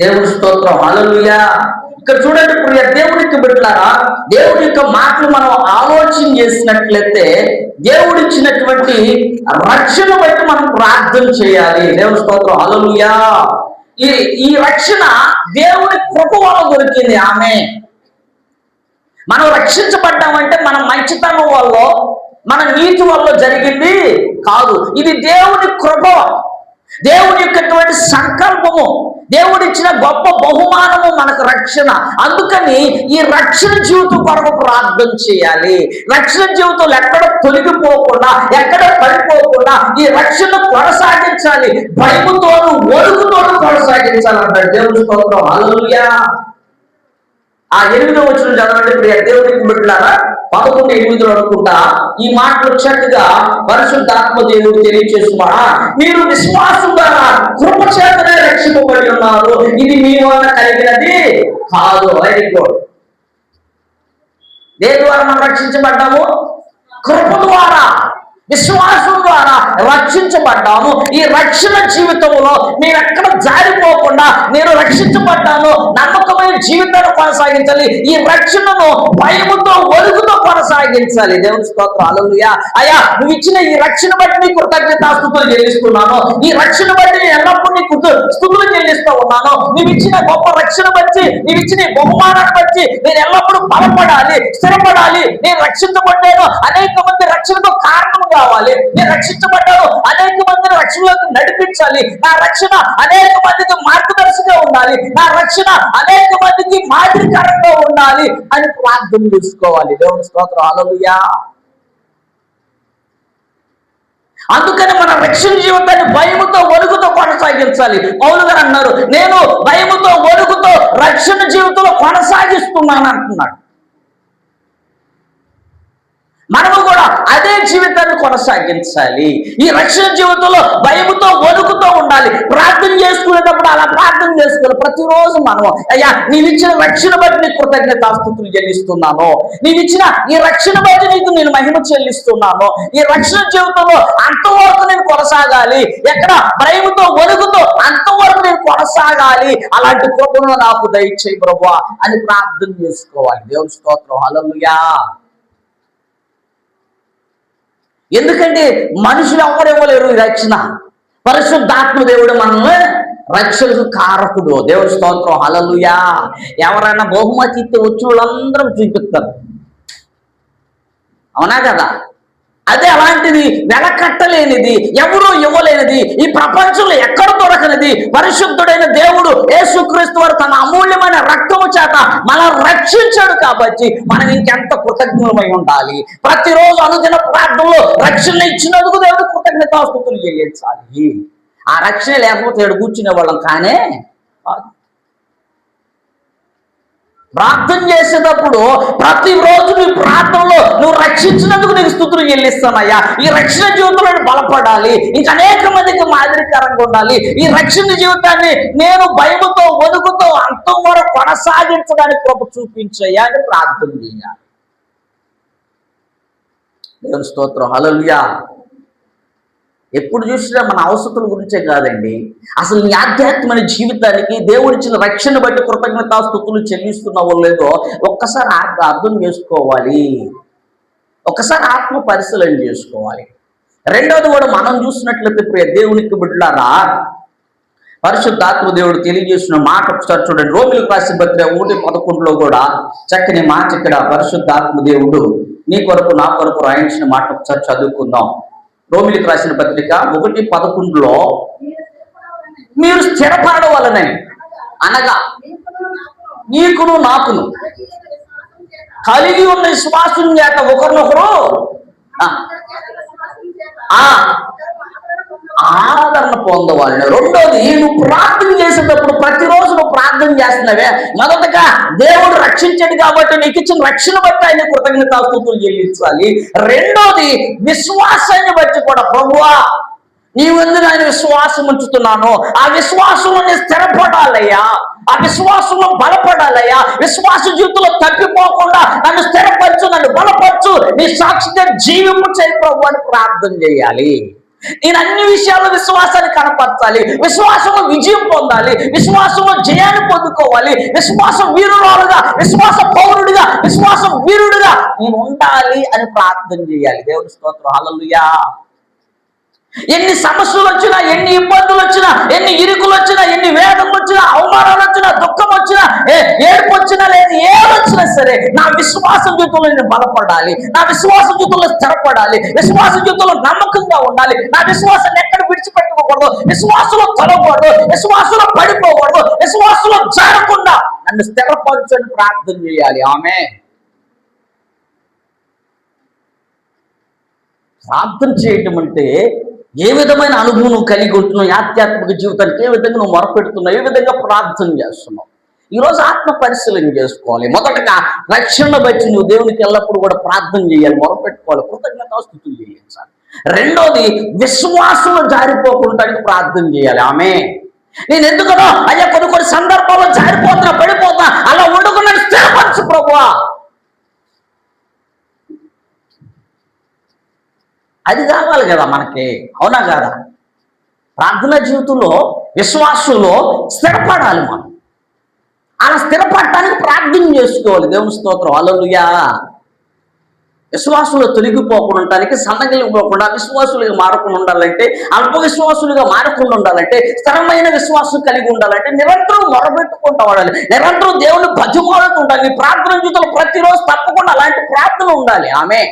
దేవుని స్తోత్రం, హల్లెలూయా. ఇక్కడ చూడండి ప్రియ దేవునికి బిడ్డలారా, దేవుడి యొక్క మాటలు మనం ఆలోచన చేసినట్లయితే దేవుడిచ్చినటువంటి రక్షణ బట్టి మనం ప్రార్థన చేయాలి. దేవుని స్తోత్రం, హల్లెలూయా. ఈ రక్షణ దేవుని కృప వల్ల దొరికింది. ఆమె మనం రక్షించబడ్డామంటే మన మంచితనం వల్ల, మన నీతి వల్ల జరిగింది కాదు. ఇది దేవుని కృప, దేవుని యొక్క సంకల్పము, దేవుడిచ్చిన గొప్ప బహుమానము మనకు రక్షణ. అందుకని ఈ రక్షణ జీవితం కొరకు ప్రార్థన చేయాలి. రక్షణ జీవితంలో ఎక్కడ తొలగిపోకుండా, ఎక్కడ పడిపోకుండా ఈ రక్షణ కొనసాగించాలి. భయముతోను వణుకుతోను కొనసాగించాలంటాడు. దేవుని స్తోత్రం, హల్లెలూయా. ఆ 8వ వచనం చదవండి ప్రియ దేవునికి బిడ్డలారా. 11:8 అనుకుంటా ఈ మాటలు చక్కగా పరిశుద్ధాత్మ దేవుడు తెలియచేస్తున్నా, మీరు విశ్వాసం ద్వారా కృప చేతనే రక్షింపబడి ఉన్నారు, ఇది మీ వల్ల కలిగినది కాదు. Very good. దేని ద్వారా మనం రక్షించబడ్డాము? కృప ద్వారా, విశ్వాసం ద్వారా రక్షించబడ్డాము. ఈ రక్షణ జీవితంలో మేము ఎక్కడ జారిపోకుండా నేను రక్షించబడ్డాను నమ్మకమైన జీవితాన్ని కొనసాగించాలి. ఈ రక్షణను భయముతో వణుకుతో కొనసాగించాలి. దేవుని స్తోత్రం, హల్లెలూయా. అయ్యా, నువ్వు ఇచ్చిన ఈ రక్షణ బట్టి నీకు కృతజ్ఞతాస్తుతులు చెల్లిస్తున్నాను. ఈ రక్షణ బట్టి నేను ఎల్లప్పుడూ నీకు స్తుతులు చెల్లిస్తూ ఉన్నాను. నువ్వు ఇచ్చిన గొప్ప రక్షణ బట్టి, నువ్వు ఇచ్చిన బహుమానాన్ని బట్టి నేను ఎల్లప్పుడూ బలపడాలి, స్థిరపడాలి. నేను రక్షించబడ్డాను, అనేక మంది రక్షణకు కారణం కావాలి. నేను రక్షించబడ్డాను, అనేక మందిని రక్షణలోకి నడిపించాలి. నా రక్షణ అనేక మందికి మార్గదర్శిగా ఉండాలి. నా రక్షణ అనేక మందికి మాదిరికరంగా ఉండాలి అని ప్రార్థన చేసుకోవాలి. దేవుని స్తోత్రం, హల్లెలూయా. అందుకని మన రక్షణ జీవితాన్ని భయముతో వణుకుతో కొనసాగించాలి. పౌలు గారు అన్నారు, నేను భయముతో వణుకుతో రక్షణ జీవితంలో కొనసాగిస్తున్నాను అంటున్నాడు. మనము కూడా అదే జీవితాన్ని కొనసాగించాలి. ఈ రక్షణ జీవితంలో భయముతో వణుకుతో ఉండాలి. ప్రార్థన చేసుకునేటప్పుడు అలా ప్రార్థన చేసుకోవాలి. ప్రతిరోజు మనము, అయ్యా నీవు ఇచ్చిన రక్షణ బట్టి నీకు కృతజ్ఞతాస్తుతులు చెల్లిస్తున్నాను, నీవు ఇచ్చిన ఈ రక్షణ బట్టి నీకు నేను మహిమ చెల్లిస్తున్నాను. ఈ రక్షణ జీవితంలో అంతవరకు నేను కొనసాగాలి. ఎక్కడ భయముతో వణుకుతో అంతవరకు నేను కొనసాగాలి. అలాంటి కృపను నాకు దయచేయి ప్రభువా అని ప్రార్థన చేసుకోవాలి. దేవుని స్తోత్రం, హల్లెలూయా. ఎందుకంటే మనుషులు ఎవరు ఇవ్వలేరు ఈ రక్షణ. పరిశుద్ధాత్మ దేవుడు మనల్ని రక్షణకు కారకుడు. దేవుని స్తోత్రం, హల్లెలూయా. ఎవరైనా బహుమతి ఇస్తే వచ్చిన వాళ్ళందరూ చూపిస్తారు, అవునా కదా? అదే అలాంటిది వెలకట్టలేనిది, ఎవరూ ఇవ్వలేనిది, ఈ ప్రపంచంలో ఎక్కడ దొరకనిది పరిశుద్ధుడైన దేవుడు యేసుక్రీస్తు వారు తన అమూల్యమైన రక్తము చేత మనం రక్షించాడు. కాబట్టి మనం ఇంకెంత కృతజ్ఞులమై ఉండాలి. ప్రతిరోజు అనుదిన ప్రార్థనలో రక్షణ ఇచ్చినందుకు దేవుడు కృతజ్ఞతాస్తుతులు చెల్లించాలి. ఆ రక్షణ లేకపోతే ఇక్కడ కూర్చునే వాళ్ళం కానే. ప్రార్థన చేసేటప్పుడు ప్రతిరోజు నీ ప్రార్థనలో నువ్వు రక్షించినందుకు నీకు స్తుతులు చెల్లిస్తానయ్యా. ఈ రక్షణ జీవితంలో బలపడాలి, ఇంకా అనేక మందికి మాదిరికరంగా ఉండాలి. ఈ రక్షణ జీవితాన్ని నేను భయముతో వణుకుతో అంతవరకు కొనసాగించడానికి కృప చూపించయ్యా అని ప్రార్థన చేయాలి. దేవుని స్తోత్రం, హల్లెలూయా. ఎప్పుడు చూసినా మన అవసరతల గురించే కాదండి, అసలు నీ ఆధ్యాత్మిక జీవితానికి దేవుడిచ్చిన రక్షణ బట్టి కృతజ్ఞతాస్తుతులు చెల్లిస్తున్నావో లేదో ఒక్కసారి అర్థం చేసుకోవాలి. ఒక్కసారి ఆత్మ పరిశీలన చేసుకోవాలి. రెండవది కూడా మనం చూసినట్లయితే ప్రియ దేవునికి బిడ్డలారా, పరిశుద్ధాత్మ దేవుడు తెలియజేసిన మాట ఒకసారి చూడండి. రోమిలకు రాసిన పత్రిక 1:11 కూడా చక్కని మాట ఇక్కడ పరిశుద్ధాత్మ దేవుడు నీ కొరకు నా కొరకు రాయించిన మాట ఒకసారి చదువుకుందాం. రోమిలకు రాసిన పత్రిక 1:11 మీరు స్థిరపడవలనని, అనగా నీకును నాకును కలిగి ఉన్న విశ్వాసం చేత ఒకరినొకరు ఆదరణ పొందవాలని. రెండోది, నువ్వు ప్రార్థన చేసేటప్పుడు ప్రతిరోజు నువ్వు ప్రార్థన చేస్తున్నావే, మొదటగా దేవుడు రక్షించాడు కాబట్టి నీకు ఇచ్చిన రక్షణ బట్టి ఆయన కృతజ్ఞతాస్తుతులు చెల్లించాలి. రెండోది, విశ్వాసాన్ని బట్టి కూడా ప్రభువా నీ ముందు నేను విశ్వాసం ఉంచుతున్నాను, ఆ విశ్వాసంలో నేను స్థిరపడాలయ్యా, ఆ విశ్వాసంలో బలపడాలయ్యా, విశ్వాస జీవితంలో తప్పిపోకుండా నన్ను స్థిరపరచు, నన్ను బలపరచు, నీ సాక్షిగా జీవింపు చేయి ప్రభు అని ప్రార్థన చేయాలి. నేను అన్ని విషయాల్లో విశ్వాసాన్ని కనపరచాలి, విశ్వాసంలో విజయం పొందాలి, విశ్వాసంలో జయాన్ని పొందుకోవాలి, విశ్వాసం వీరురాలుగా, విశ్వాస పౌరుడిగా, విశ్వాసం వీరుడిగా నేను ఉండాలి అని ప్రార్థన చేయాలి. దేవుని స్తోత్రం, హల్లెలూయా. ఎన్ని సమస్యలు వచ్చినా, ఎన్ని ఇబ్బందులు వచ్చినా, ఎన్ని ఇరుకులు వచ్చినా, ఎన్ని వేదనలు వచ్చినా, అవమానాలు వచ్చినా, దుఃఖం వచ్చినా, ఏడుపు వచ్చినా, లేదు ఏమొచ్చినా సరే నా విశ్వాస జీవితంలో నేను బలపడాలి, నా విశ్వాస జీవితంలో స్థిరపడాలి, విశ్వాస జీవితంలో నమ్మకంగా ఉండాలి, నా విశ్వాసాన్ని ఎక్కడ విడిచిపెట్టుకోకూడదు, విశ్వాసంలో తొలగకూడదు, విశ్వాసంలో పడిపోకూడదు, విశ్వాసంలో జారకుండా నన్ను స్థిరపరచని ప్రార్థన చేయాలి. ఆమె ప్రార్థన చేయటం అంటే ఏ విధమైన అనుభవం నువ్వు కలిగి ఉంటున్నావు, ఆధ్యాత్మిక జీవితానికి ఏ విధంగా నువ్వు మొరపెడుతున్నావు, ఏ విధంగా ప్రార్థన చేస్తున్నావు, ఈరోజు ఆత్మ పరిశీలన చేసుకోవాలి. మొదటగా రక్షణ బట్టి నువ్వు దేవునికి ఎల్లప్పుడూ కూడా ప్రార్థన చేయాలి, మొరపెట్టుకోవాలి, కృతజ్ఞతాస్తుతులు చెల్లించాలి. రెండోది విశ్వాసంలో జారిపోకుండా ప్రార్థన చేయాలి. ఆమె నేను ఎందుకనో అయ్యా కొన్ని సందర్భాల్లో జారిపోతున్నా, పడిపోతున్నా, అలా ఉండకుండా స్థిరపరచు ప్రభువా. అది కావాలి కదా మనకి, అవునా కాదా? ప్రార్థనా జీవితంలో విశ్వాసంలో స్థిరపడాలి. మనం అలా స్థిరపడటానికి ప్రార్థన చేసుకోవాలి. దేవుని స్తోత్రం, హల్లెలూయా. విశ్వాసంలో తొలగిపోకుండా ఉండటానికి, సన్నగిలిపోకుండా, విశ్వాసులుగా మారకుండా ఉండాలంటే, అల్ప విశ్వాసులుగా మారకుండా ఉండాలంటే, స్థిరమైన విశ్వాసం కలిగి ఉండాలంటే నిరంతరం మొరబెట్టుకుంటూ ఉండాలి, నిరంతరం దేవుని భజమాడుతూ ఉండాలి. ప్రార్థన జీవితంలో ప్రతిరోజు తప్పకుండా అలాంటి ప్రార్థన ఉండాలి. ఆమె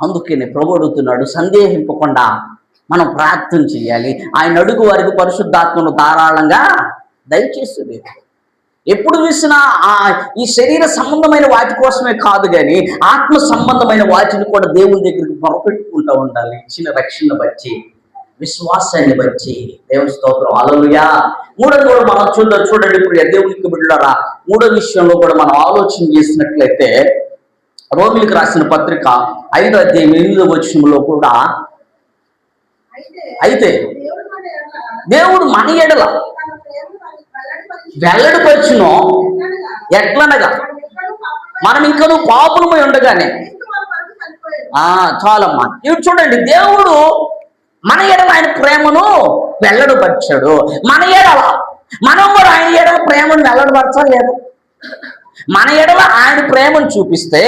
అందుకని ప్రభు అడుగుతున్నాడు, సందేహింపకుండా మనం ప్రార్థన చేయాలి. ఆయన అడుగు వారికి పరిశుద్ధాత్మను ధారాళంగా దయచేస్తుంది. ఎప్పుడు చూసినా ఈ శరీర సంబంధమైన వాటి కోసమే కాదు, కానీ ఆత్మ సంబంధమైన వాటిని కూడా దేవుని దగ్గరికి మొరపెట్టుకుంటూ ఉండాలి. ఇచ్చిన రక్షణ బట్టి, విశ్వాసాన్ని బట్టి. దేవుని స్తోత్రం, హల్లెలూయా. మూడోది కూడా మనం చూడండి ఇప్పుడు దేవునికి బిడ్డలారా, మూడో విషయంలో కూడా మనం ఆలోచన చేసినట్లయితే రోమిలకు రాసిన పత్రిక 5వ అధ్యాయం 8వ వచనంలో కూడా, అయితే దేవుడు మన ఎడల వెల్లడిపరచును ఎట్లనగా మనం ఇంకనూ పాపులమై ఉండగానే. చాలమ్మా, ఇవి చూడండి, దేవుడు మన ఎడల ఆయన ప్రేమను వెల్లడిపరిచాడు. మన ఎడల మనం కూడా ఆయన ఎడల ప్రేమను వెల్లడిపరచలేదు. మన ఎడల ఆయన ప్రేమను చూపిస్తే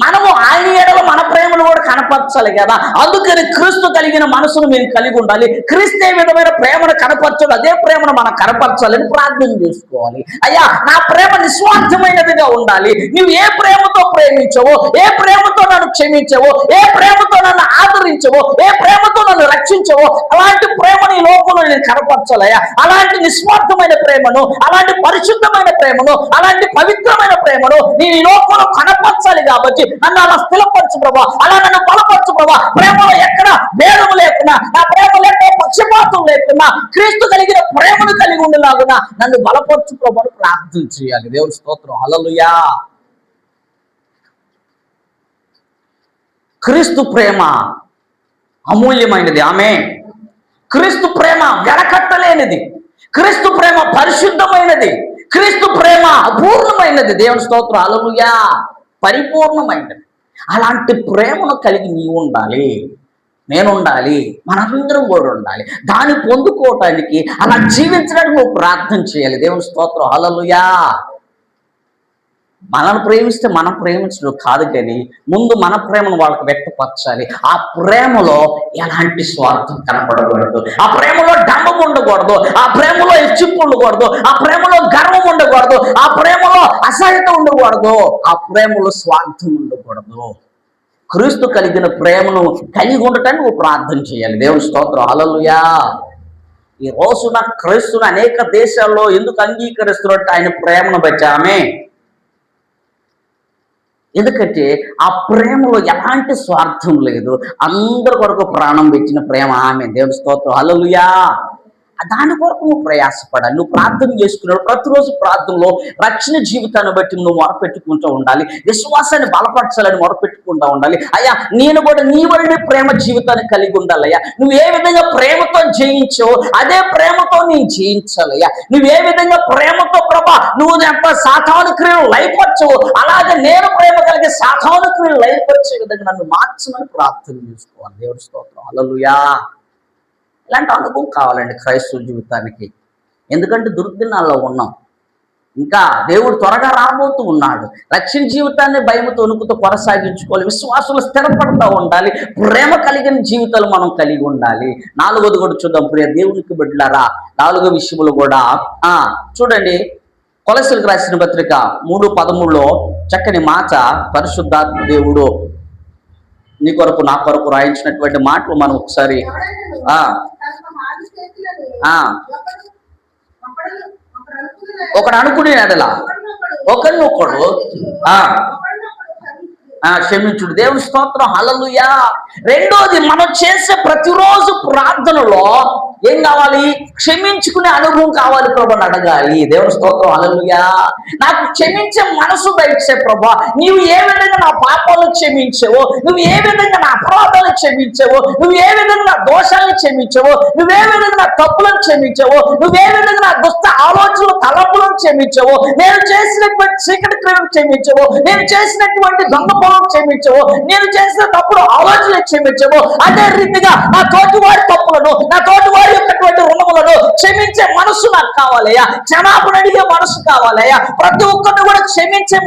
మనము ఆయన ఎడల మన ప్రేమను కూడా కనపరచాలి కదా. అందుకని క్రీస్తు కలిగిన మనసును మేము కలిగి ఉండాలి. క్రీస్తు ఏ విధమైన ప్రేమను కనపరచాలి, అదే ప్రేమను మనం కనపరచాలని ప్రార్థన చేసుకోవాలి. అయ్యా, నా ప్రేమ నిస్వార్థమైనదిగా ఉండాలి. నువ్వు ఏ ప్రేమతో ప్రేమించవో, ఏ ప్రేమతో నన్ను క్షమించవో, ఏ ప్రేమతో నన్ను ఆదరించవో, ఏ ప్రేమతో నన్ను రక్షించవో, అలాంటి ప్రేమను ఈ లోకంలో నేను కనపరచాలయ్యా. అలాంటి నిస్వార్థమైన ప్రేమను, అలాంటి పరిశుద్ధమైన ప్రేమను, అలాంటి పవిత్రమైన ప్రేమను నేను ఈ లోకంలో కనపరచాలి. కాబట్టి నన్ను అలా స్థిరపరచు ప్రభా, అలా నన్ను బలపరచు ప్రభా. ప్రేమలో ఎక్కడ భేదము లేకున్నా, నా ప్రేమలో ఎక్కడ పక్షపాతం లేకున్నా, క్రీస్తు కలిగిన ప్రేమను కలిగి ఉండేలాగున్నా నన్ను బలపరచు ప్రభా అని ప్రార్థన చేయాలి. దేవుని స్తోత్రం, హల్లెలూయా. క్రీస్తు ప్రేమ అమూల్యమైనది. ఆమె క్రీస్తు ప్రేమ వెలకట్టలేనిది, క్రీస్తు ప్రేమ పరిశుద్ధమైనది, క్రీస్తు ప్రేమ అపూర్ణమైనది. దేవుని స్తోత్రం, హల్లెలూయా. పరిపూర్ణమైనది. అలాంటి ప్రేమను కలిగి నీవు ఉండాలి, నేను ఉండాలి, మనందరం కూడా ఉండాలి. దాన్ని పొందుకోవటానికి, అలా జీవించడానికి నువ్వు ప్రార్థన చేయాలి. దేవుని స్తోత్రం, హల్లెలూయా. మనల్ని ప్రేమిస్తే మనం ప్రేమించడం కాదు, కానీ ముందు మన ప్రేమను వాళ్ళకి వ్యక్తపరచాలి. ఆ ప్రేమలో ఎలాంటి స్వార్థం కనపడకూడదు, ఆ ప్రేమలో డంబం ఉండకూడదు, ఆ ప్రేమలో హెచ్చింపు ఉండకూడదు, ఆ ప్రేమలో గర్వం ఉండకూడదు, ఆ ప్రేమలో అసహ్యత ఉండకూడదు, ఆ ప్రేమలో స్వార్థం ఉండకూడదు. క్రీస్తు కలిగిన ప్రేమను కలిగి ఉండటానికి నువ్వు ప్రార్థన చేయాలి. దేవుని స్తోత్రం, హల్లెలూయా. ఈ రోజున క్రీస్తును అనేక దేశాల్లో ఎందుకు అంగీకరిస్తున్నట్టు ఆయన ప్రేమను బట్టి. ఆమె ఎందుకంటే ఆ ప్రేమలో ఎలాంటి స్వార్థం లేదు, అందరి కొరకు ప్రాణం పెట్టిన ప్రేమ ఆమె. దేవుని స్తోత్రం, హల్లెలూయా. దాని కొరకు నువ్వు ప్రయాసపడాలి. నువ్వు ప్రార్థన చేసుకున్నాడు ప్రతిరోజు ప్రార్థనలో రక్షణ జీవితాన్ని బట్టి నువ్వు మొరపెట్టుకుంటూ ఉండాలి. విశ్వాసాన్ని బలపరచాలని మొరపెట్టుకుంటూ ఉండాలి. అయ్యా నేను కూడా నీ వల్లనే ప్రేమ జీవితాన్ని కలిగి ఉండాలయ్యా. నువ్వు ఏ విధంగా ప్రేమతో జయించావో అదే ప్రేమతో నేను జయించాలయ్యా. నువ్వు ఏ విధంగా ప్రేమతో ప్రభా నువ్వు సాతాను క్రియలు లయపరచవు అలాగే నేను ప్రేమ కలిగే సాతాను క్రియలు లయపరిచే విధంగా నన్ను మార్చమని ప్రార్థన చేసుకోవాలి. దేవుడి స్తోత్రం. హల్లెలూయా. ఇలాంటి అనుభవం కావాలండి క్రైస్తవ జీవితానికి. ఎందుకంటే దుర్దినాల్లో ఉన్నాం. ఇంకా దేవుడు త్వరగా రాబోతూ ఉన్నాడు. రక్షణ జీవితాన్ని భయముతో వణుకుతో కొనసాగించుకోవాలి. విశ్వాసులు స్థిరపడతా ఉండాలి. ప్రేమ కలిగిన జీవితాలు మనం కలిగి ఉండాలి. 4వది కూడా చూద్దాం ప్రియ దేవునికి బిడ్డలారా. 4వ విషయములు కూడా చూడండి. కొలస్సీలకు రాసిన పత్రిక 3:13 చక్కని మాట పరిశుద్ధాత్మ దేవుడు నీ కొరకు నా కొరకు రాయించినటువంటి మాటలు మనం ఒకసారి ఒకడు అనుకునే ఎడల ఒకరినొకడు క్షమించుడు. దేవుని స్తోత్రం. హల్లెలూయా. రెండోది మనం చేసే ప్రతిరోజు ప్రార్థనలో ఏం కావాలి? క్షమించుకునే అనుభవం కావాలి ప్రభు అని అడగాలి. దేవుని స్తోత్రం. హల్లెలూయా. నాకు క్షమించే మనసు దయచే ప్రభా. నీవు ఏ విధంగా నా పాపాలను క్షమించావో, నువ్వు ఏ విధంగా నా అపరాధాలను క్షమించావో, నువ్వు ఏ విధంగా నా దోషాలను క్షమించావో, నువ్వే విధంగా నా తప్పులను క్షమించావో, నువ్వే విధంగా నా దుష్ట ఆలోచనలు తలపులను క్షమించావో, నేను చేసినటువంటి చీకటి క్రియలను క్షమించావో, నేను చేసినటువంటి దొంగ పనులను క్షమించావో, నేను చేసిన తప్పుడు ఆలోచనలు క్షమించావో, అదే రీతిగా నా తోటి వారి తప్పులను, నా తోటి వారి రుణములను క్షమించే మనసు నాకు కావాలయ్యా. క్షమాపణ అడిగే మనసు కావాలయ్యా. ప్రతి ఒక్కరిని కూడా క్షమించే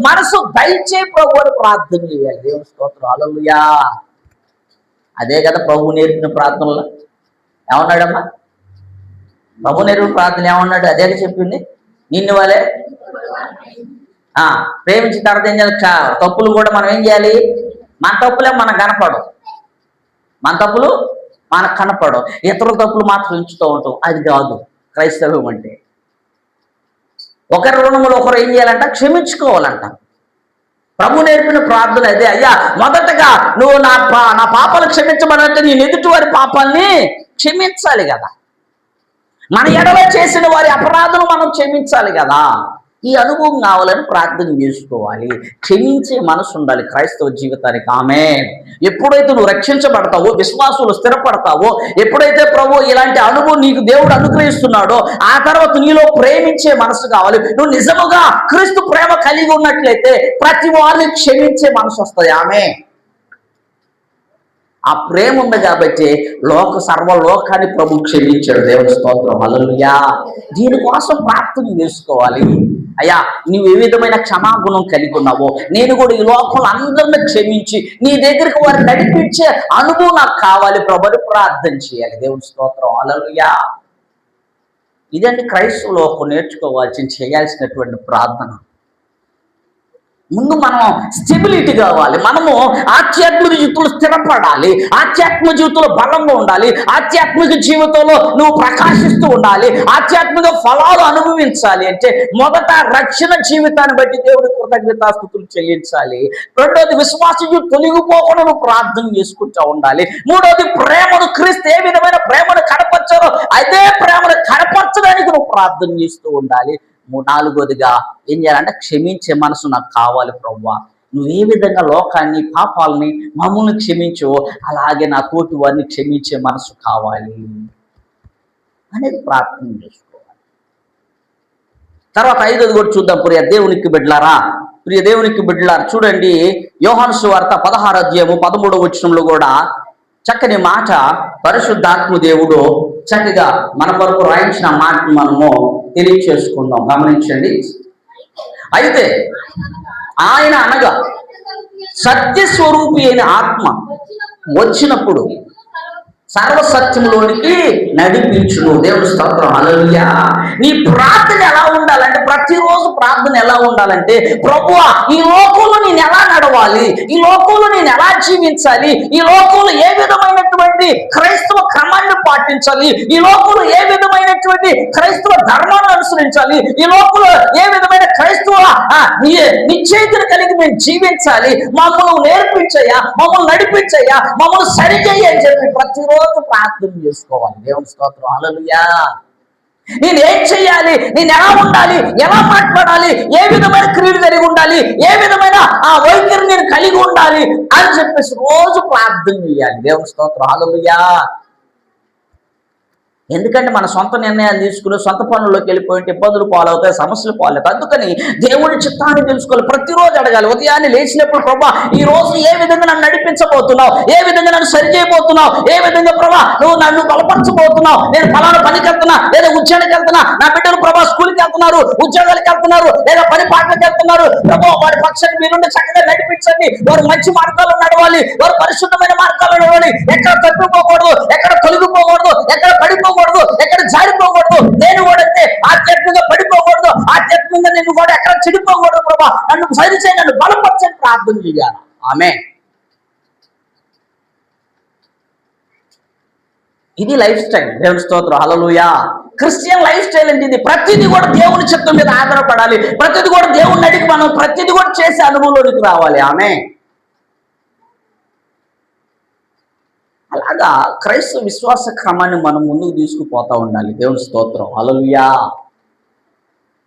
మనసు దయచే ప్రభు అని ప్రార్థన చేయాలి. దేవుని స్తోత్రం. హల్లెలూయా. అదే కదా ప్రభు నేర్పిన ప్రార్థనలో. ఏమన్నాడమ్మా ప్రభు నేర్పిన ప్రార్థన? ఏమన్నాడు? అదే చెప్పింది. నిన్ను వాళ్ళే ప్రేమించిన తర్వాత ఏం చేయాలి? తప్పులు కూడా మనం ఏం చేయాలి? మన తప్పులే మనకు కనపడవు. మన తప్పులు మనకు కనపడవు. ఇతరుల తప్పులు మాత్రం ఉంచుతూ ఉంటాం. అది కాదు క్రైస్తవం అంటే. ఒకరి రుణములు ఒకరు ఏం చేయాలంట? క్షమించుకోవాలంట. ప్రభు నేర్పిన ప్రార్థన అదే. అయ్యా మొదటగా నువ్వు నా పాపాలు క్షమించమనంటే నేను ఎదుటి వారి పాపాలని క్షమించాలి కదా. మన ఎడలో చేసిన వారి అపరాధం మనం క్షమించాలి కదా. ఈ అనుభవం కావాలని ప్రార్థన చేసుకోవాలి. క్షమించే మనసు ఉండాలి క్రైస్తవ జీవితానికి. ఆమేన్. ఎప్పుడైతే నువ్వు రక్షించబడతావో, విశ్వాసులు స్థిరపడతావో, ఎప్పుడైతే ప్రభు ఇలాంటి అనుభవం నీకు దేవుడు అనుగ్రహిస్తున్నాడో ఆ తర్వాత నీలో ప్రేమించే మనసు కావాలి. నువ్వు నిజముగా క్రీస్తు ప్రేమ కలిగి ఉన్నట్లయితే ప్రతి వారిని క్షమించే మనసు వస్తుంది. ఆమేన్. ఆ ప్రేమ ఉంది కాబట్టి సర్వలోకాన్ని ప్రభు క్షమించాడు. దేవుని స్తోత్రం. హల్లెలూయా. దీనికోసం ప్రార్థన చేసుకోవాలి. అయ్యా నువ్వు ఏ విధమైన క్షమాగుణం కలిగి ఉన్నావో నేను కూడా ఈ లోకంలో అందరిని క్షమించి నీ దగ్గరికి వారిని నడిపించే అనుభవం నాకు కావాలి ప్రభుని ప్రార్థన చేయాలి. దేవుని స్తోత్రం. హల్లెలూయా. ఇదండి క్రైస్తవ లోకం చేయాల్సినటువంటి ప్రార్థన. ముందు మనం స్టెబిలిటీ కావాలి. మనము ఆధ్యాత్మిక జీవితంలో స్థిరపడాలి. ఆధ్యాత్మిక జీవితంలో బలంగా ఉండాలి. ఆధ్యాత్మిక జీవితంలో నువ్వు ప్రకాశిస్తూ ఉండాలి. ఆధ్యాత్మిక ఫలాలు అనుభవించాలి అంటే మొదట రక్షణ జీవితాన్ని బట్టి దేవుడి కృతజ్ఞతాస్తుతులు చెల్లించాలి. రెండోది విశ్వాస జీవితం తొలగిపోకుండా నువ్వు ప్రార్థన చేసుకుంటూ ఉండాలి. మూడోది ప్రేమను, క్రీస్తు ఏ విధమైన ప్రేమను కనపరచారో అదే ప్రేమను కనపరచడానికి నువ్వు ప్రార్థన చేస్తూ ఉండాలి. నాలుగోదిగా ఏం చేయాలంటే క్షమించే మనసు నాకు కావాలి ప్రభువా. నువ్వు ఏ విధంగా లోకాన్ని, పాపాలని, మమ్మల్ని క్షమించో అలాగే నా తోటి వారిని క్షమించే మనసు కావాలి అనేది ప్రార్థన చేసుకోవాలి. తర్వాత 5వది కూడా చూద్దాం. ప్రియ దేవునికి బిడ్డలారా చూడండి. యోహాను సువార్త 16:13 కూడా చక్కని మాట పరిశుద్ధాత్మ దేవుడు చక్కగా మన కొరకు రాయించిన మాటను మనము తెలియచేసుకుందాం. గమనించండి. అయితే ఆయన అనగా సత్యస్వరూపి అయిన ఆత్మ వచ్చినప్పుడు సర్వసత్యంలోనికి నడిపించును. దేవుని స్తోత్రం. హల్లెలూయా. నీ ప్రార్థన ఎలా ఉండాలంటే, ప్రతిరోజు ప్రార్థన ఎలా ఉండాలంటే, ప్రభువా ఈ లోకంలో నేను ఎలా నడవాలి, ఈ లోకంలో నేను ఎలా జీవించాలి, ఈ లోకంలో ఏ విధమైనటువంటి విధమైనటువంటి క్రైస్తవ క్రమాన్ని పాటించాలి, ఈ లోకంలో ఏ విధమైనటువంటి క్రైస్తవ ధర్మాన్ని అనుసరించాలి, ఈ లోకంలో ఏ విధమైన క్రైస్తవ నిశ్చయితను కలిగి మేము జీవించాలి, మమ్మల్ని నేర్పించయ్యా, మమ్మల్ని నడిపించయ్యా, మమ్మల్ని సరిచేయి అని చెప్పి ప్రతిరోజు ప్రార్థన చేసుకోవాలి. దేవుని స్తోత్రం, హల్లెలూయా. నేనేం చెయ్యాలి, నేను ఎలా ఉండాలి, ఎలా మాట్లాడాలి, ఏ విధమైన క్రియలు కలిగి ఉండాలి, ఏ విధమైన వైఖరి నేను కలిగి ఉండాలి అని చెప్పేసి రోజు ప్రార్థన చేయాలి. దేవుని స్తోత్రం, హల్లెలూయా. ఎందుకంటే మన సొంత నిర్ణయాలు తీసుకుని సొంత పనుల్లోకి వెళ్ళిపోయింటే ఇబ్బందులు పాలవుతాయి, సమస్యలు పాలవుతాయి. అందుకని దేవుడి చిత్తాన్ని తెలుసుకోవాలి, ప్రతిరోజు అడగాలి. ఉదయాన్నే లేచినప్పుడు ప్రభా ఈ రోజు ఏ విధంగా నన్ను నడిపించబోతున్నావు, ఏ విధంగా నన్ను సరి చేయబోతున్నావు, ఏ విధంగా ప్రభా నువ్వు నన్ను బలపరచబోతున్నావు, నేను ఫలానా పనికి వెళ్తున్నా, లేదా ఉద్యోగానికి వెళ్తున్నా, నా బిడ్డలు ప్రభా స్కూల్కి వెళ్తున్నారు, ఉద్యోగాలకు వెళ్తున్నారు, లేదా పని పాటలకు వెళ్తున్నారు, ప్రభా వారి పక్షాన్ని మీరుండి చక్కగా నడిపించండి, వారు మంచి మార్గాల్లో నడవాలి, వారు పరిశుద్ధమైన మార్గాల్లో నడవాలి, ఎక్కడ తప్పిపోకూడదు, ఎక్కడ తొలగిపోకూడదు, ఎక్కడ పడిపోకూడదు, ఎక్కడ జారిపోకూడదు, నేను కూడా అంతే ఆధ్యాత్మికంగా పడిపోకూడదు, ఆధ్యాత్మికంగా నేను కూడా ఎక్కడ చెడిపోకూడదు. ప్రభా నన్ను సరిచేయి, నన్ను బలపరచని ప్రార్థన చేయాలి. ఆమేన్. ఇది లైఫ్ స్టైల్. దేవుని స్తోత్రం, హల్లెలూయా. క్రిస్టియన్ లైఫ్ స్టైల్ అంటే ఇది. ప్రతిదీ కూడా దేవుని చిత్తం మీద ఆధారపడాలి, ప్రతిదీ కూడా దేవుని అడిగి మనం ప్రతిదీ కూడా చేసే అనుభవంలోనికి రావాలి. ఆమేన్. అలాగా క్రైస్తవ విశ్వాస క్రమాన్ని మనం ముందుకు తీసుకుపోతా ఉండాలి. దేవుని స్తోత్రం, హల్లెలూయా.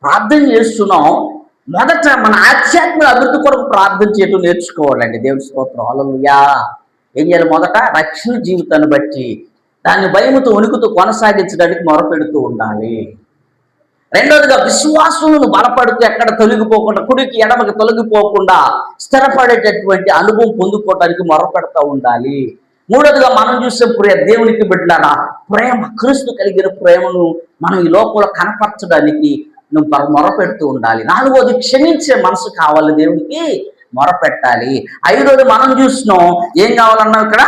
ప్రార్థన చేస్తున్నాం, మొదట మన ఆధ్యాత్మిక అభివృద్ధి కొరకు ప్రార్థన చేయడం నేర్చుకోవాలండి. దేవుని స్తోత్రం, హల్లెలూయా. ఏం చేయాలి? మొదట రక్షణ జీవితాన్ని బట్టి దాన్ని భయముతో వణుకుతూ కొనసాగించడానికి మొరపెడుతూ ఉండాలి. రెండోదిగా విశ్వాసులను బలపడుతూ ఎక్కడ తొలగిపోకుండా, కుడికి ఎడమకి తొలగిపోకుండా స్థిరపడేటటువంటి అనుభవం పొందుకోవడానికి మొరపెడతా ఉండాలి. మూడోదిగా మనం చూసే ప్రియ దేవునికి బిడ్డలారా, ప్రేమ, క్రీస్తు కలిగిన ప్రేమను మనం ఈ లోకంలో కనపరచడానికి నువ్వు మొరపెడుతూ ఉండాలి. నాలుగోది క్షమించే మనసు కావాలి, దేవుడికి మొరపెట్టాలి. ఐదోది మనం చూసినాం, ఏం కావాలన్నావు ఇక్కడ?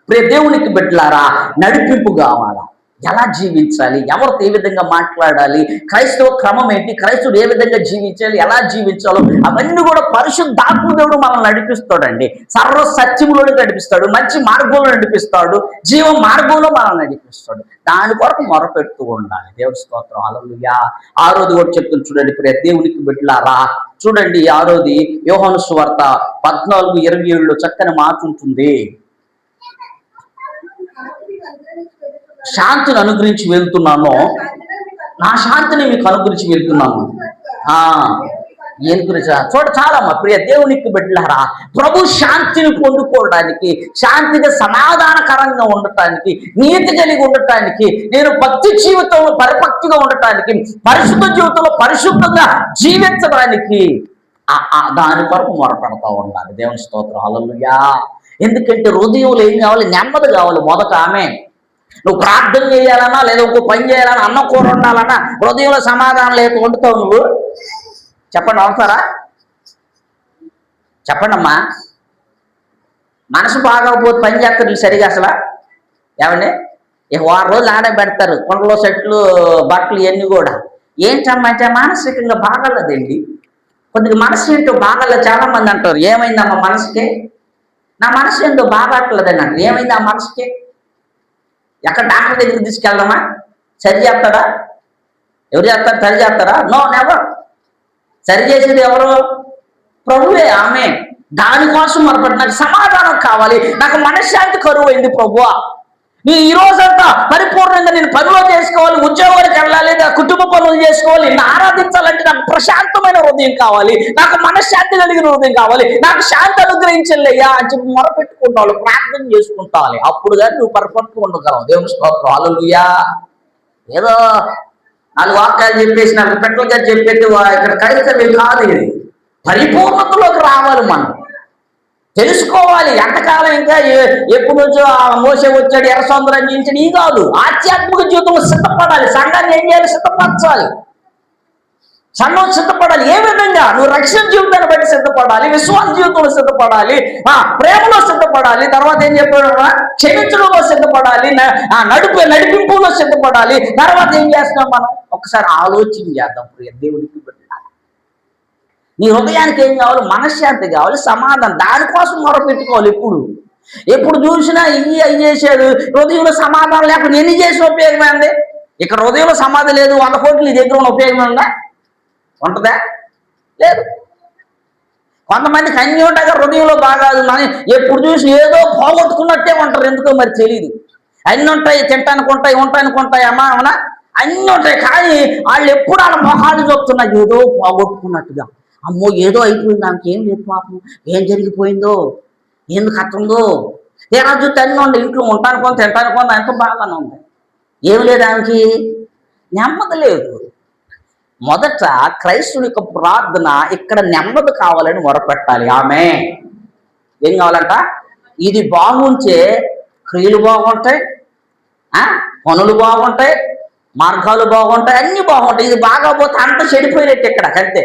ప్రియ దేవునికి బిడ్డలారా, నడిపింపు కావాలా, ఎలా జీవించాలి, ఎవరితో ఏ విధంగా మాట్లాడాలి, క్రైస్తవ క్రమం ఏంటి, క్రైస్తవుడు ఏ విధంగా జీవించాలి, ఎలా జీవించాలో అవన్నీ కూడా పరిశుద్ధాత్మ దేవుడు మనల్ని నడిపిస్తాడండి. సర్వ సత్యములోకి నడిపిస్తాడు, మంచి మార్గంలో నడిపిస్తాడు, జీవ మార్గంలో మనల్ని నడిపిస్తాడు. దాని కొరకు మొరపెడుతూ ఉండాలి. దేవుడి స్తోత్రం, హల్లెలూయా. ఆరోది కూడా చెప్తుంది చూడండి ప్రియ దేవునికి బిడ్డలారా. చూడండి ఆరోది యోహాను సువార్త 14:27 చక్కని మాట ఉంటుంది. శాంతిని అనుగ్రహించి వెళ్తున్నాను, నా శాంతిని మీకు అనుగ్రహించి వెళ్తున్నాను. ఏం గురించి చాలమ్మా ప్రియ దేవునికి బిడ్డలారా, ప్రభు శాంతిని పొందుకోవడానికి, శాంతిగా సమాధానకరంగా ఉండటానికి, నీతి కలిగి ఉండటానికి, నేను భక్తి జీవితంలో పరిపక్తిగా ఉండటానికి, పరిశుద్ధ జీవితంలో పరిశుద్ధంగా జీవించడానికి దాని కొరకు మొరపెడతా ఉండాలి. దేవుని స్తోత్రం, హల్లెలూయా. ఎందుకంటే హృదయంలో ఏం కావాలి? నెమ్మది కావాలి. మొదట ఆమె నువ్వు ప్రార్థన చేయాలన్నా, లేదా ఇంకో పని చేయాలన్నా, అన్న కూర ఉండాలన్నా హృదయంలో సమాధానం లేక వండుతావు నువ్వు. చెప్పండి, అవుతారా? చెప్పండి అమ్మా. మనసు బాగోకపోతే పని చేస్తారు సరిగా అసలు. ఏమండి, ఇక 6 రోజులు ఆడే పెడతారు, కొండలో సెట్లు, బట్టలు ఇవన్నీ కూడా. ఏంటమ్మంటే మానసికంగా బాగలేదండి, కొద్దిగా మనసు ఏంటో బాగలేదు. చాలా మంది అంటారు, ఏమైందమ్మా మనసుకి? నా మనసు ఏంటో బాగట్లేదని అంటారు. ఏమైంది ఆ మనసుకి? ఎక్కడ డాక్టర్ దగ్గరికి తీసుకెళ్దామా? సరి చేస్తాడా? ఎవరు చేస్తారు? సరి చేస్తారా? No, never. సరి చేసేది ఎవరు? ప్రభువే. ఆమె దానికోసం మొరపెట్టి నాకు సమాధానం కావాలి, నాకు మనశ్శాంతి కరువు అయింది ప్రభువా, నేను ఈ రోజంతా పరిపూర్ణంగా నేను పనులు చేసుకోవాలి, ఉద్యోగానికి వెళ్ళాలి, నా కుటుంబ పనులు చేసుకోవాలి, నేను ఆరాధించాలంటే నాకు ప్రశాంతమైన హృదయం కావాలి, నాకు మనశ్శాంతి కలిగిన హృదయం కావాలి, నాకు శాంతి అనుగ్రహించలేయ్యా అని చెప్పి మొరపెట్టుకుంటావు, ప్రార్థన చేసుకుంటావాలి. అప్పుడు కానీ నువ్వు పర్ఫెక్ట్గా ఉండగలవు. దేవుని స్తోత్రం, హల్లెలూయా. ఏదో 4 వాక్యాలు చెప్పేసి నాకు పెట్టలుగా చెప్పేది ఇక్కడ క్రైస్తవ్యం కాదు. ఇది పరిపూర్ణతలోకి రావాలి, మనం తెలుసుకోవాలి. ఎంతకాలం ఇంకా ఎప్పుడు నుంచో మోసే వచ్చాడు, ఎర్ర సముద్రం జీవించాడు, ఈ కాదు. ఆధ్యాత్మిక జీవితంలో సిద్ధపడాలి. సంఘాన్ని ఏం చేయాలి? సిద్ధపరచాలి. సంఘం సిద్ధపడాలి. ఏ విధంగా? నువ్వు రక్షణ జీవితాన్ని బట్టి సిద్ధపడాలి, విశ్వాస జీవితంలో సిద్ధపడాలి, ప్రేమలో సిద్ధపడాలి, తర్వాత ఏం చెప్పాడు? క్షమించడంలో సిద్ధపడాలి, నడిపింపులో సిద్ధపడాలి. తర్వాత ఏం చేస్తున్నాం మనం? ఒకసారి ఆలోచన చేద్దాం. ప్రియ దేవుడికి బిడ్డ, నీ హృదయానికి ఏం కావాలి? మనశ్శాంతి కావాలి, సమాధానం. దానికోసం మొరపెట్టుకోవాలి. ఎప్పుడు ఎప్పుడు చూసినా ఇవి అవి చేశాడు, హృదయంలో సమాధానం లేకుండా ఎన్ని చేసిన ఉపయోగమే అండి? ఇక్కడ హృదయంలో సమాధి లేదు, 100 కోట్లు నీ దగ్గర ఉన్న ఉపయోగమే ఉందా? ఉంటుందా? లేదు. కొంతమందికి అన్నీ ఉంటాయి, హృదయంలో బాగా అని ఎప్పుడు చూసి ఏదో పోగొట్టుకున్నట్టే ఉంటారు, ఎందుకో మరి తెలియదు. అన్నీ ఉంటాయి, తింటానికి ఉంటాయి, ఉంటానికి ఉంటాయి, అమ్మా అవునా, అన్నీ ఉంటాయి, కానీ వాళ్ళు ఎప్పుడు వాళ్ళ మొహాలు చూస్తున్నారు ఏదో పోగొట్టుకున్నట్టుగా. అమ్మో ఏదో అయిపోయింది, దానికి ఏం లేదు పాపం, ఏం జరిగిపోయిందో, ఎందుకు అట్టుందో. తీరా చూస్తే అన్నీ ఉండే, ఇంట్లో ఉంటానికి కొంత తింటానికి కొంత ఎంతో బాగానే ఉంది, ఏం లేదు, ఆమెకి నెమ్మది లేదు. మొదట క్రైస్తవుని యొక్క ప్రార్థన ఇక్కడ నెమ్మది కావాలని మొరపెట్టాలి. ఆమె ఏం కావాలంట? ఇది బాగుంటే క్రియలు బాగుంటాయి, పనులు బాగుంటాయి, మార్గాలు బాగుంటాయి, అన్ని బాగుంటాయి. ఇది బాగాపోతే అంత చెడిపోయినట్టు ఇక్కడ అంతే.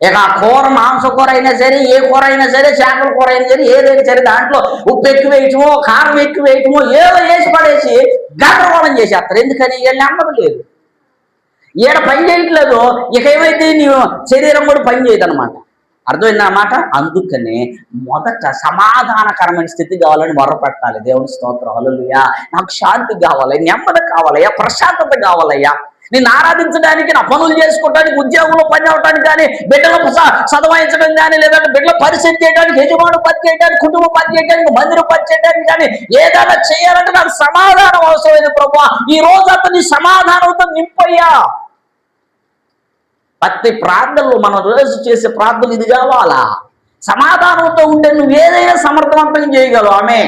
ఇక కూర, మాంస కూర అయినా సరే, ఏ కూర అయినా సరే, చేపల కూర అయినా సరే, ఏదైనా సరే దాంట్లో ఉప్పు ఎక్కువ వేయటమో, కారం ఎక్కువ వేయటమో, ఏదో వేసి పడేసి గందరగోళం చేసేస్తారు. ఎందుకని? వీళ్ళు నెమ్మది లేదు, ఈడ పని చేయట్లేదు, ఇక ఏమైతే నీ శరీరం కూడా పని చేయదు అనమాట. అర్థమైంది అన్నమాట. అందుకనే మొదట సమాధానకరమైన స్థితి కావాలని మొరపెట్టాలి. దేవుని స్తోత్రం, హల్లెలూయా. నాకు శాంతి కావాలి, నెమ్మది కావాలయ్యా, ప్రశాంతత కావాలయ్యా, నేను ఆరాధించడానికి, నా పనులు చేసుకోవడానికి, ఉద్యోగంలో పని అవడానికి కానీ, బిడ్డలు చదవాయించడం కానీ, లేదంటే బిడ్డలు పరిస్థితి చేయడానికి, యజమాను పని చేయడానికి, కుటుంబ పని చేయడానికి, మందిరం పని చేయడానికి కానీ, ఏదైనా చేయాలంటే నాకు సమాధానం అవసరమైంది ప్రభువా. ఈ రోజు అతని సమాధానంతో నింపయ్యా. ప్రతి ప్రార్థనలో మనం రోజు చేసే ప్రార్థన ఇది కావాలా? సమాధానంతో ఉంటే నువ్వు ఏదైనా సమర్థవంతంగా చేయగలవు. ఆమె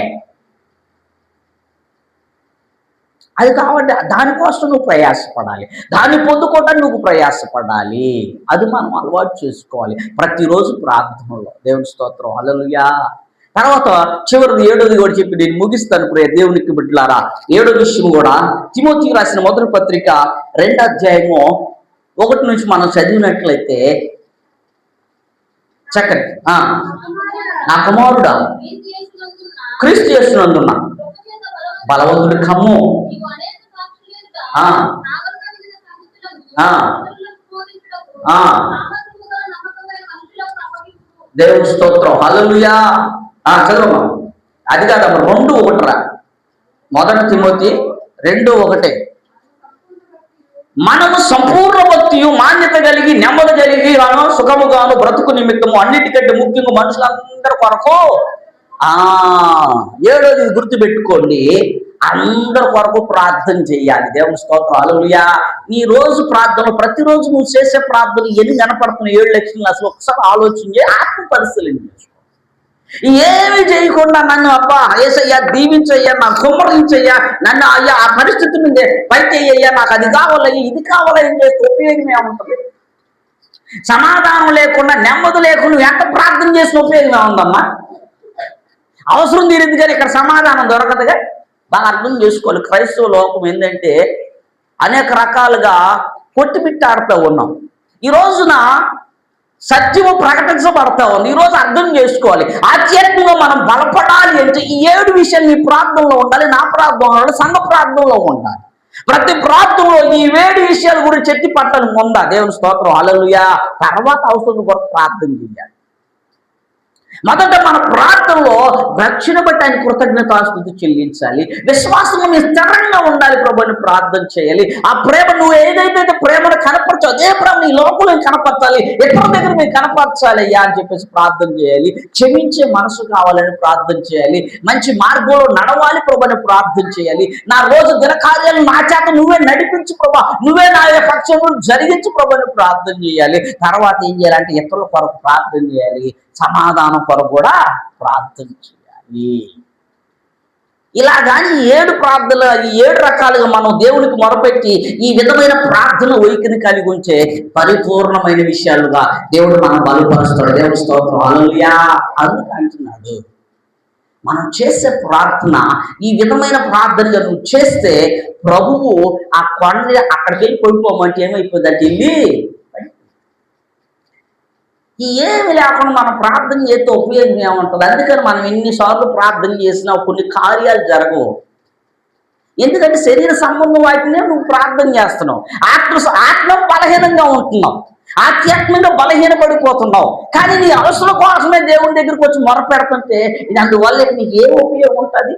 అది కాబట్టి దానికోసం నువ్వు ప్రయాసపడాలి, దాన్ని పొందుకోవడానికి నువ్వు ప్రయాసపడాలి. అది మనం అలవాటు చేసుకోవాలి ప్రతిరోజు ప్రార్థనలో. దేవుని స్తోత్రం, హల్లెలూయా. తర్వాత చివరిది 7వది కూడా చెప్పి నేను ముగిస్తాను. ప్రియ దేవునికి బిడ్డలారా, 7వ విషయం కూడా తిమోతికి రాసిన మొదటి పత్రిక 2వ అధ్యాయము 1 నుంచి మనం చదివినట్లయితే చక్కటి, నా కుమారుడా క్రీస్తు యేసునందున్న బలవంతుడి కమ్ము, దేవుని స్తోత్రం, హల్లెలూయా. చదవమ్మా. అది కాదమ్మా, 2:1 మొదటి తిమోతి 2:1. మనము సంపూర్ణ భక్తియు మాన్యత కలిగి, నెమ్మది కలిగి, సుఖముగాను బ్రతుకు నిమిత్తము అన్నిటికంటే ముఖ్యంగా మనుషులందరి కొరకు 7వది గుర్తుపెట్టుకోండి, అందరి కొరకు ప్రార్థన చేయాలి. దేవుని స్తోత్రం, హల్లెలూయా. నీ రోజు ప్రార్థన, ప్రతిరోజు నువ్వు చేసే ప్రార్థన ఎన్ని కనపడుతున్నాయి? 7 లక్షలు. అసలు ఒకసారి ఆలోచన చేయి, ఆత్మ పరిశీలన చేసుకో. ఏమి చేయకుండా నన్ను అబ్బా ఏసయ్యా దీవించయ్యా, నాకు కుమ్మరించయ్యా, నన్ను అయ్యా ఆ పరిస్థితి నుండి పైకి అయ్యా, నాకు అది కావాలయ్యా, ఇది కావాలని చేస్తే ఉపయోగం ఏముంటుంది? సమాధానం లేకుండా, నెమ్మది లేకుండా ఎంత ప్రార్థన చేసిన ఉపయోగం ఏముందమ్మా? అవసరం తీరింది కానీ ఇక్కడ సమాధానం దొరకదుగా. బాగా అర్థం చేసుకోవాలి. క్రైస్తవ లోకం ఏంటంటే అనేక రకాలుగా కొట్టిమిట్టాడుతూ ఉన్నాం. ఈ రోజున సత్యము ప్రకటించబడతా ఉంది. ఈరోజు అర్థం చేసుకోవాలి, ఆధ్యాత్మికంగా మనం బలపడాలి అంటే ఈ 7 విషయాలు నీ ప్రార్థనలో ఉండాలి, నా ప్రార్థనలో ఉండాలి, సంఘ ప్రార్థనలో ఉండాలి. ప్రతి ప్రార్థనలో ఈ 7 విషయాల గురించి ఎత్తి పట్టడం ఉందా? దేవుని స్తోత్రం, హల్లెలూయా. తర్వాత అవసరం కొరకు ప్రార్థన చేయాలి. మొదట మన ప్రార్థనలో రక్షణ బట్టి ఆయన కృతజ్ఞతాస్తుతి చెల్లించాలి. విశ్వాసం స్థిరంగా ఉండాలి, ప్రభుని ప్రార్థన చేయాలి. ఆ ప్రేమ నువ్వు ఏదైతే ప్రేమను కనపరచో అదే ప్రేమ నీ లోపల కనపరచాలి, ఇతరుల దగ్గర మీరు కనపరచాలి అయ్యా అని చెప్పేసి ప్రార్థన చేయాలి. క్షమించే మనసు కావాలని ప్రార్థన చేయాలి. మంచి మార్గంలో నడవాలి ప్రభుని ప్రార్థన చేయాలి. నా రోజు దినకార్యాలు నా చేత నువ్వే నడిపించు ప్రభా, నువ్వే నా పక్షంలో జరిగించు ప్రభుని ప్రార్థన చేయాలి. తర్వాత ఏం చేయాలంటే ఇతరుల కొరకు ప్రార్థన చేయాలి, సమాధానం కొరకు కూడా ప్రార్థన చేయాలి. ఇలా కానీ 7 ప్రార్థనలు, ఈ 7 రకాలుగా మనం దేవునికి మొరపెట్టి ఈ విధమైన ప్రార్థన వైఖరిని కలిగి ఉంచే పరిపూర్ణమైన విషయాలుగా దేవుడు మనం బలపరుస్తాడు. దేవుడి స్తోత్రం, హల్లెలూయా. అందుకు అంటున్నాడు, మనం చేసే ప్రార్థన ఈ విధమైన ప్రార్థనగా నువ్వు చేస్తే ప్రభువు ఆ కొండ అక్కడికి వెళ్ళి పడిపోమంటే ఏమైపోయిందంటే వెళ్ళి ఏమి లేకుండా మనం ప్రార్థన చేస్తే ఉపయోగం ఏముంటుంది? అందుకని మనం ఎన్నిసార్లు ప్రార్థన చేసినా కొన్ని కార్యాలు జరగవు. ఎందుకంటే శరీర సంబంధం వాటినే నువ్వు ప్రార్థన చేస్తున్నావు, ఆత్మ బలహీనంగా ఉంటున్నావు. ఆధ్యాత్మికంగా బలహీనపడిపోతున్నావు. కానీ నీ అవసరం కోసమే దేవుని దగ్గరికి వచ్చి మొరపెడుతుంటే ఇది అందువల్ల నీకు ఏ ఉపయోగం ఉంటుంది?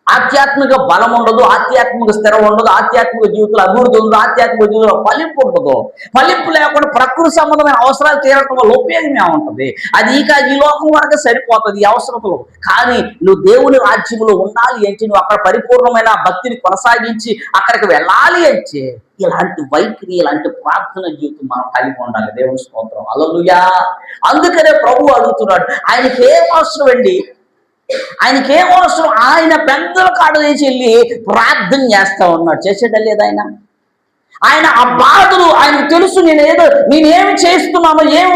ఆధ్యాత్మిక బలం ఉండదు, ఆధ్యాత్మిక స్థిరం ఉండదు, ఆధ్యాత్మిక జీవితంలో అభివృద్ధి ఉండదు, ఆధ్యాత్మిక జీవితంలో ఫలింపు ఉండదు. ఫలింపు లేకుండా ప్రకృతి సంబంధమైన అవసరాలు తీరటం వల్ల ఉపయోగమే ఉంటుంది. అది ఈ లోకం వరకు సరిపోతుంది ఈ అవసరతలు. కానీ నువ్వు దేవుని రాజ్యంలో ఉండాలి అంటే, నువ్వు అక్కడ పరిపూర్ణమైన భక్తిని కొనసాగించి అక్కడికి వెళ్ళాలి అంటే ఇలాంటి వైఖరి, ఇలాంటి ప్రార్థన జీవితం మనం కలిగి ఉండాలి. దేవుని స్తోత్రం, హల్లెలూయా. అందుకనే ప్రభువు అడుగుతున్నాడు, ఆయనకి ఏం అవసరం అండి? ఆయనకేం అవసరం? ఆయన పెద్దల కాడ తీసి వెళ్ళి ప్రార్థన చేస్తా ఉన్నాడు. చేసేటం లేదు ఆయన ఆ బాధలు ఆయనకు తెలుసు. నేనేమి చేస్తున్నానో, ఏమి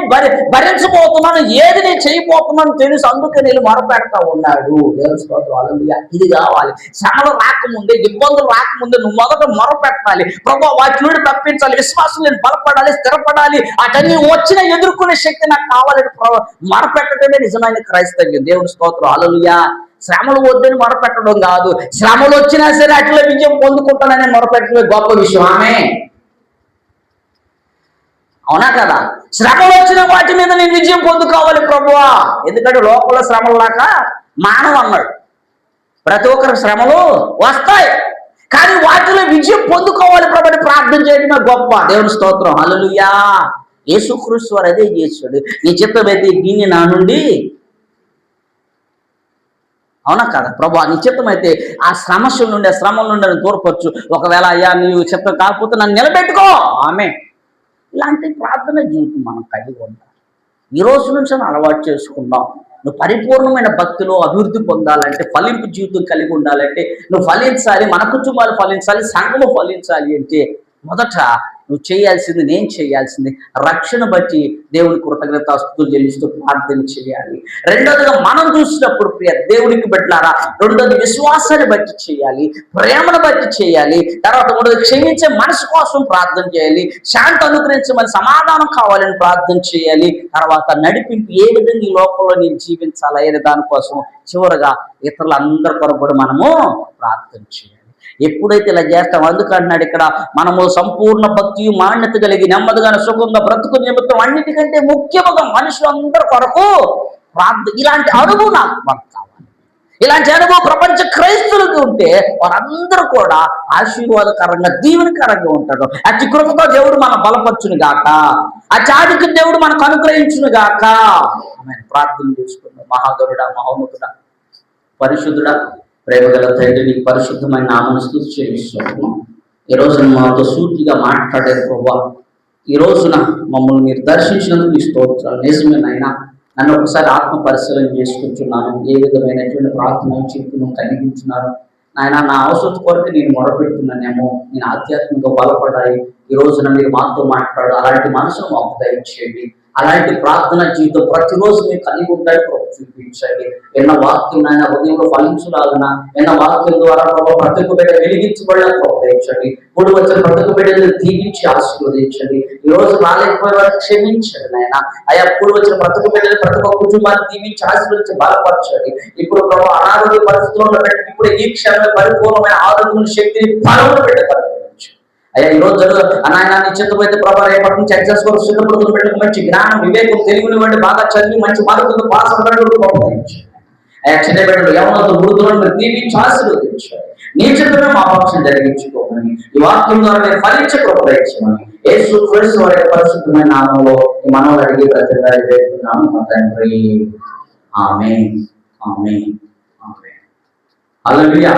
భరించబోతున్నానో, ఏది నేను చేయబోతున్నానో తెలుసు. అందుకే నేను మొరపెడతా ఉన్నాడు. దేవుని స్తోత్రం, హల్లెలూయా. ఇది కావాలి. శ్రమలు రాకముందే, ఇబ్బందులు రాకముందే నువ్వు మొదట మొరపెట్టాలి. ప్రభువా వాటి నుండి తప్పించాలి, విశ్వాసం నేను బలపడాలి, స్థిరపడాలి, అటన్నీ వచ్చిన ఎదుర్కొనే శక్తి నాకు కావాలని మొరపెట్టడమే నిజమైన క్రైస్తవ్యం. దేవుని స్తోత్రం, హల్లెలూయా. శ్రమలు వద్దని మొరపెట్టడం కాదు, శ్రమలు వచ్చినా సరే అట్లా విజయం పొందుకుంటానని మొరపెట్టడమే గొప్ప విషయం. ఆమె అవునా కదా? శ్రమలు వచ్చిన వాటి మీద నేను విజయం పొందుకోవాలి ప్రభువా. ఎందుకంటే లోపల శ్రమలు లాక మానవ అన్నాడు. ప్రతి ఒక్కరికి శ్రమలు వస్తాయి, కానీ వాటిలో విజయం పొందుకోవాలి ప్రభుని ప్రార్థన చేయడమే గొప్ప. దేవుని స్తోత్రం, హల్లెలూయా. యేసుక్రీస్తు వారు అదే చేశాడు. నీ చిత్తమైతే దీన్ని నా నుండి, అవునా కదా ప్రభు, నీ చిత్తం అయితే ఆ సమస్య నుండి, ఆ శ్రమల నుండి నన్ను దూరపరచు. ఒకవేళ అయ్యా నీవు చిత్తం కాకపోతే నన్ను నిలబెట్టుకో. ఆమె ఇలాంటి ప్రార్థన జీవితం మనం కలిగి ఉంటాం. ఈ రోజు నుంచి అలవాటు చేసుకుందాం. నువ్వు పరిపూర్ణమైన భక్తిలో అభివృద్ధి పొందాలంటే, ఫలింపు జీవితం కలిగి ఉండాలంటే, నువ్వు ఫలించాలి, మన కుటుంబాలు ఫలించాలి, సంఘము ఫలించాలి అంటే మొదట నువ్వు చేయాల్సింది, నేను చేయాల్సింది రక్షణ బట్టి దేవుని కృతజ్ఞతాస్తుతులు చెల్లిస్తూ ప్రార్థన చేయాలి. రెండోదిగా మనం చూసినప్పుడు ప్రియ దేవునికి బిడ్డలారా, రెండోది విశ్వాసాన్ని బట్టి చేయాలి, ప్రేమను బట్టి చేయాలి. తర్వాత మూడోది క్షమించే మనసు కోసం ప్రార్థన చేయాలి, శాంతి అనుగ్రహించమని, సమాధానం కావాలని ప్రార్థన చేయాలి. తర్వాత నడిపింపు ఏ విధంగా ఈ లోకంలో నేను జీవించాలి అనే దానికోసం చివరగా ఇతరులందరి కొరకు కూడా మనము ప్రార్థన చేయాలి. ఎప్పుడైతే ఇలా చేస్తాం, అందుకంటున్నాడు ఇక్కడ, మనము సంపూర్ణ భక్తి మాన్యత కలిగి నెమ్మదిగా సుఖంగా బ్రతుకు నిమిత్తం అన్నిటికంటే ముఖ్యముగా మనుషులందరి కొరకు ప్రార్థన. ఇలాంటి అనుభవం నాకు మనకు కావాలి. ఇలాంటి అనుభవం ప్రపంచ క్రైస్తువులకు ఉంటే వారందరూ కూడా ఆశీర్వాదకరంగా, దీవెనకరంగా ఉంటారు. అతి కృపతో దేవుడు మనం బలపరచును గాక, ఆ చాటుకి దేవుడు మనకు అనుగ్రహించును గాక. ఆమె ప్రార్థన చేసుకున్నాం. మహాగరుడా, మహోన్నతుడా, పరిశుద్ధుడా, ప్రేమగల తండ్రి, నీ పరిశుద్ధమైన నామమును స్తుతి చెల్లిస్తున్నాము. ఈ రోజున మాతో సూటిగా మాట్లాడే ప్రభువా, ఈ రోజున మమ్మల్ని మీరు దర్శించినందుకు నీ స్తోత్రాలు. నిజమే నాయనా, నన్ను ఒకసారి ఆత్మ పరిశీలన చేసుకుంటున్నాను. ఏ విధమైనటువంటి ప్రార్థన చిక్కును కలిగించున్నాను నాయన. నా అవసరం కొరకు నేను మొరపెడుతున్నానేమో, నేను ఆధ్యాత్మికంగా బలపడాలి. ఈ రోజున మీరు మాతో మాట్లాడు. అలాంటి మనసును మాకు దయచేయండి. అలాంటి ప్రార్థన జీవితం ప్రతిరోజు మీరు కలిగి ఉంటాయి ప్రభు, చూపించండి. ఎన్న వాక్యం నాయన హృదయంలో ఫలించులాగున, ఎన్న వాక్యం ద్వారా ప్రభు బ్రతుకు బిడ్డ వెలిగించబడేలా ప్రోత్సహించండి. మూడు వచ్చిన బ్రతుకు బిడ్డలు దీవించి ఆశీర్వదించండి. ఈ రోజు రాలేకపోయే వారు క్షమించండి నాయన. అయా పూర్వ వచ్చిన బ్రతుకు బిడ్డలు ప్రతి ఒక్క కుటుంబాన్ని దీవించి ఆశీర్వదించి బలపరచండి. ఇప్పుడు ప్రభు అనారోగ్య పరిస్థితుల్లో పెట్టి ఇప్పుడు ఈ క్షణంలో పరిపూర్ణమైన ఆరోగ్యం, శక్తిని బలమును పెట్టగలరు. అయ్యా ఈ రోజు నాయన నిశ్చితమైతే ప్రభావ రేపటి నుంచి ఎగ్జామ్స్ కొరకు సిద్ధపడుతున్న బిడ్డలకు మంచి జ్ఞానం, వివేకం, తెలివినివ్వండి. బాగా చదివి మంచి మార్కులతో పాస్ అవ్వడానికి ప్రోత్సహించండి. అయ్యా చిన్న బిడ్డలు, యవనతో వృద్ధులను మీరు దీవించి ఆశీర్వదించండి. నీ చిత్తమే మా పక్షం జరిగించుకోమని, ఈ వాక్యం ద్వారా మీరు ఫలించి ప్రోత్సహించమని యేసు క్రీస్తు వారి పరిశుద్ధమైన నామములో ఈ మనవులు అడిగి ప్రతిగా వేడుతున్నాము మా తండ్రి. ఆమేన్, ఆమేన్, ఆమేన్. హల్లెలూయా.